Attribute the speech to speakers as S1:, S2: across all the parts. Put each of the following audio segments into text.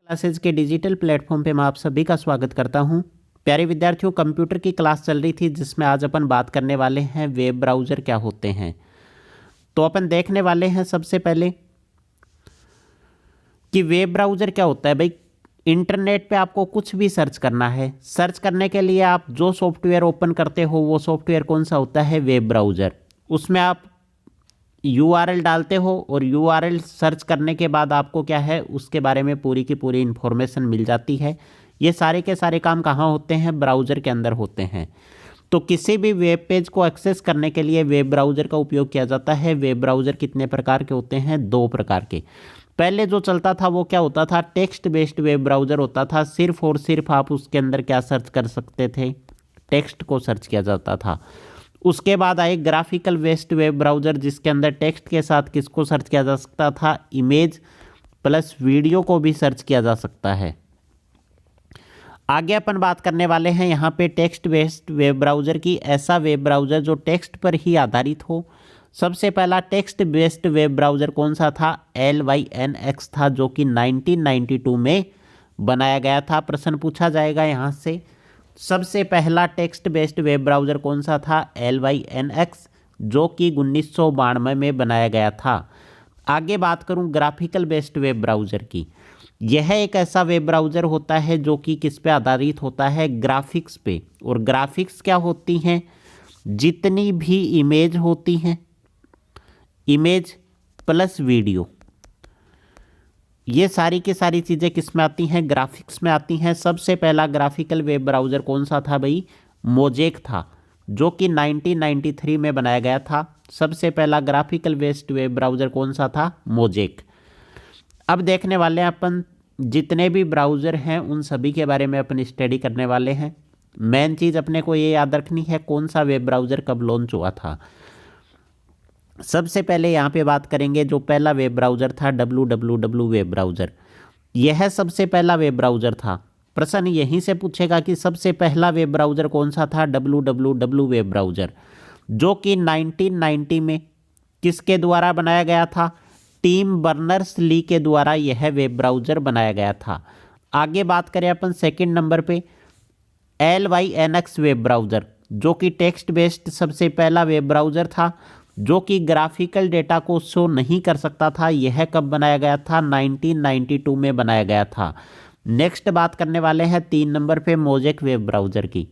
S1: Classes के digital platform पे मैं आप सभी का स्वागत करता हूं। प्यारे विद्यार्थियों, कंप्यूटर की क्लास चल रही थी जिसमें आज अपन बात करने वाले हैं वेब ब्राउज़र क्या होते हैं। तो अपन देखने वाले हैं सबसे पहले कि वेब ब्राउज़र क्या होता है। भाई, इंटरनेट पे आपको कुछ भी सर्च करना है, सर्च करने के लिए आप जो सॉफ्टवेयर ओपन करते हो वो सॉफ्टवेयर कौन सा होता है? Web browser. उसमें आप URL डालते हो और URL सर्च करने के बाद आपको क्या है, उसके बारे में पूरी की पूरी इन्फॉर्मेशन मिल जाती है। ये सारे के सारे काम कहाँ होते हैं? ब्राउज़र के अंदर होते हैं। तो किसी भी वेब पेज को एक्सेस करने के लिए वेब ब्राउज़र का उपयोग किया जाता है। वेब ब्राउज़र कितने प्रकार के होते हैं? 2 प्रकार के। पहले जो चलता था वो क्या होता था? टेक्स्ट बेस्ड वेब ब्राउज़र होता था। सिर्फ और सिर्फ आप उसके अंदर क्या सर्च कर सकते थे? टेक्स्ट को सर्च किया जाता था। उसके बाद आए ग्राफिकल बेस्ड वेब ब्राउज़र, जिसके अंदर टेक्स्ट के साथ किसको सर्च किया जा सकता था? इमेज प्लस वीडियो को भी सर्च किया जा सकता है। आगे अपन बात करने वाले हैं यहाँ पे टेक्स्ट बेस्ड वेब ब्राउज़र की। ऐसा वेब ब्राउज़र जो टेक्स्ट पर ही आधारित हो। सबसे पहला टेक्स्ट बेस्ड वेब ब्राउज़र कौन सा था? LYNX था, जो कि 1992 में बनाया गया था। प्रश्न पूछा जाएगा यहाँ से, सबसे पहला टेक्स्ट बेस्ड वेब ब्राउज़र कौन सा था? LYNX, जो कि 1992 में बनाया गया था। आगे बात करूं ग्राफिकल बेस्ड वेब ब्राउज़र की। यह एक ऐसा वेब ब्राउज़र होता है जो कि किस पे आधारित होता है? ग्राफिक्स पे। और ग्राफिक्स क्या होती हैं? जितनी भी इमेज होती हैं, इमेज प्लस वीडियो, ये सारी की सारी चीज़ें किस में आती हैं? ग्राफिक्स में आती हैं। सबसे पहला ग्राफिकल वेब ब्राउज़र कौन सा था भाई? मोजेक था, जो कि 1993 में बनाया गया था। सबसे पहला ग्राफिकल बेस्ड वेब ब्राउज़र कौन सा था? मोजेक। अब देखने वाले हैं अपन जितने भी ब्राउज़र हैं उन सभी के बारे में अपन स्टडी करने वाले हैं। मेन चीज़ अपने को ये याद रखनी है कौन सा वेब ब्राउज़र कब लॉन्च हुआ था। सबसे पहले यहाँ पे बात करेंगे जो पहला वेब ब्राउज़र था, www वेब ब्राउज़र। यह सबसे पहला वेब ब्राउज़र था। प्रश्न यहीं से पूछेगा कि सबसे पहला वेब ब्राउज़र कौन सा था? www वेब ब्राउज़र, जो कि 1990 में किसके द्वारा बनाया गया था? टिम बर्नर्स-ली के द्वारा यह वेब ब्राउज़र बनाया गया था। आगे बात करें अपन सेकंड नंबर पे LYNX वेब ब्राउज़र, जो कि टेक्स्ट बेस्ड सबसे पहला वेब ब्राउज़र था, जो कि ग्राफिकल डेटा को शो नहीं कर सकता था। यह कब बनाया गया था? 1992 में बनाया गया था। नेक्स्ट बात करने वाले हैं 3 नंबर पे मोजेक वेब ब्राउज़र की।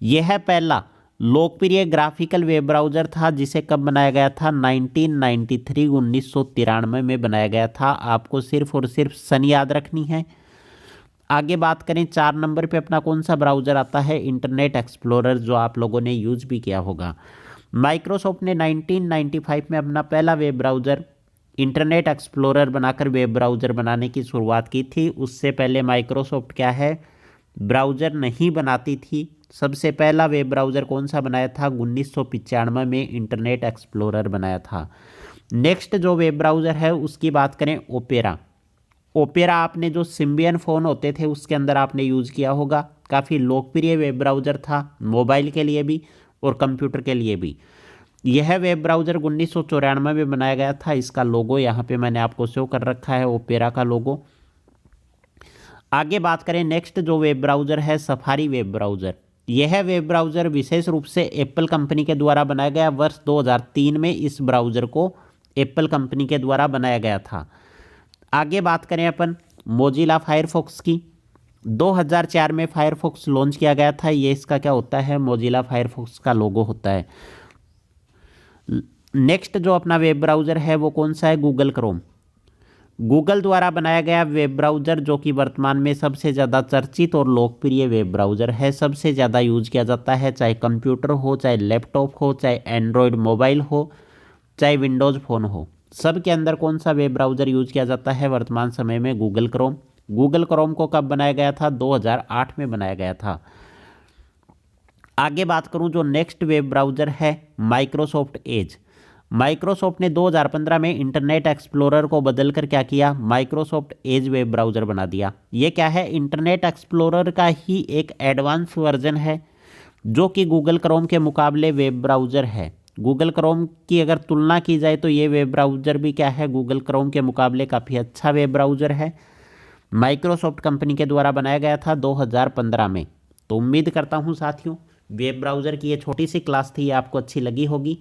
S1: यह पहला लोकप्रिय ग्राफिकल वेब ब्राउज़र था, जिसे कब बनाया गया था? 1993 में बनाया गया था। आपको सिर्फ और सिर्फ सन याद रखनी है। आगे बात करें 4 नंबर पे अपना कौन सा ब्राउज़र आता है? इंटरनेट एक्सप्लोरर, जो आप लोगों ने यूज़ भी किया होगा। माइक्रोसॉफ्ट ने 1995 में अपना पहला वेब ब्राउज़र इंटरनेट एक्सप्लोरर बनाकर वेब ब्राउज़र बनाने की शुरुआत की थी। उससे पहले माइक्रोसॉफ्ट क्या है, ब्राउज़र नहीं बनाती थी। सबसे पहला वेब ब्राउज़र कौन सा बनाया था? 1995 में इंटरनेट एक्सप्लोरर बनाया था। नेक्स्ट जो वेब ब्राउज़र है उसकी बात करें, ओपेरा। ओपेरा आपने जो सिम्बियन फ़ोन होते थे उसके अंदर आपने यूज़ किया होगा। काफ़ी लोकप्रिय वेब ब्राउज़र था, मोबाइल के लिए भी और कंप्यूटर के लिए भी। यह वेब ब्राउज़र 1994 में बनाया गया था। इसका लोगो यहाँ पे मैंने आपको शो कर रखा है, ओपेरा का लोगो। आगे बात करें नेक्स्ट जो वेब ब्राउज़र है, सफारी वेब ब्राउज़र। यह वेब ब्राउज़र विशेष रूप से एप्पल कंपनी के द्वारा बनाया गया। वर्ष 2003 में इस ब्राउज़र को एप्पल कंपनी के द्वारा बनाया गया था। आगे बात करें अपन मोजिला फायरफॉक्स की। 2004 में फायरफॉक्स लॉन्च किया गया था। ये इसका क्या होता है? मोजिला फायरफॉक्स का लोगो होता है। नेक्स्ट जो अपना वेब ब्राउज़र है वो कौन सा है? Google Chrome. गूगल द्वारा बनाया गया वेब ब्राउज़र, जो कि वर्तमान में सबसे ज़्यादा चर्चित और लोकप्रिय वेब ब्राउज़र है। सबसे ज़्यादा यूज किया जाता है, चाहे कंप्यूटर हो, चाहे लैपटॉप हो, चाहे एंड्रॉयड मोबाइल हो, चाहे विंडोज़ फ़ोन हो, सब के अंदर कौन सा वेब ब्राउज़र यूज किया जाता है वर्तमान समय में? Google Chrome. गूगल क्रोम को कब बनाया गया था? 2008 में बनाया गया था। आगे बात करूं जो नेक्स्ट वेब ब्राउज़र है, माइक्रोसॉफ्ट एज। माइक्रोसॉफ्ट ने 2015 में इंटरनेट एक्सप्लोरर को बदलकर क्या किया? माइक्रोसॉफ्ट एज वेब ब्राउज़र बना दिया। ये क्या है? इंटरनेट एक्सप्लोरर का ही एक एडवांस वर्जन है, जो कि गूगल क्रोम के मुकाबले वेब ब्राउज़र है। गूगल क्रोम की अगर तुलना की जाए तो ये वेब ब्राउज़र भी क्या है? गूगल क्रोम के मुकाबले काफ़ी अच्छा वेब ब्राउज़र है। माइक्रोसॉफ्ट कंपनी के द्वारा बनाया गया था 2015 में। तो उम्मीद करता हूँ साथियों वेब ब्राउज़र की ये छोटी सी क्लास थी, ये आपको अच्छी लगी होगी।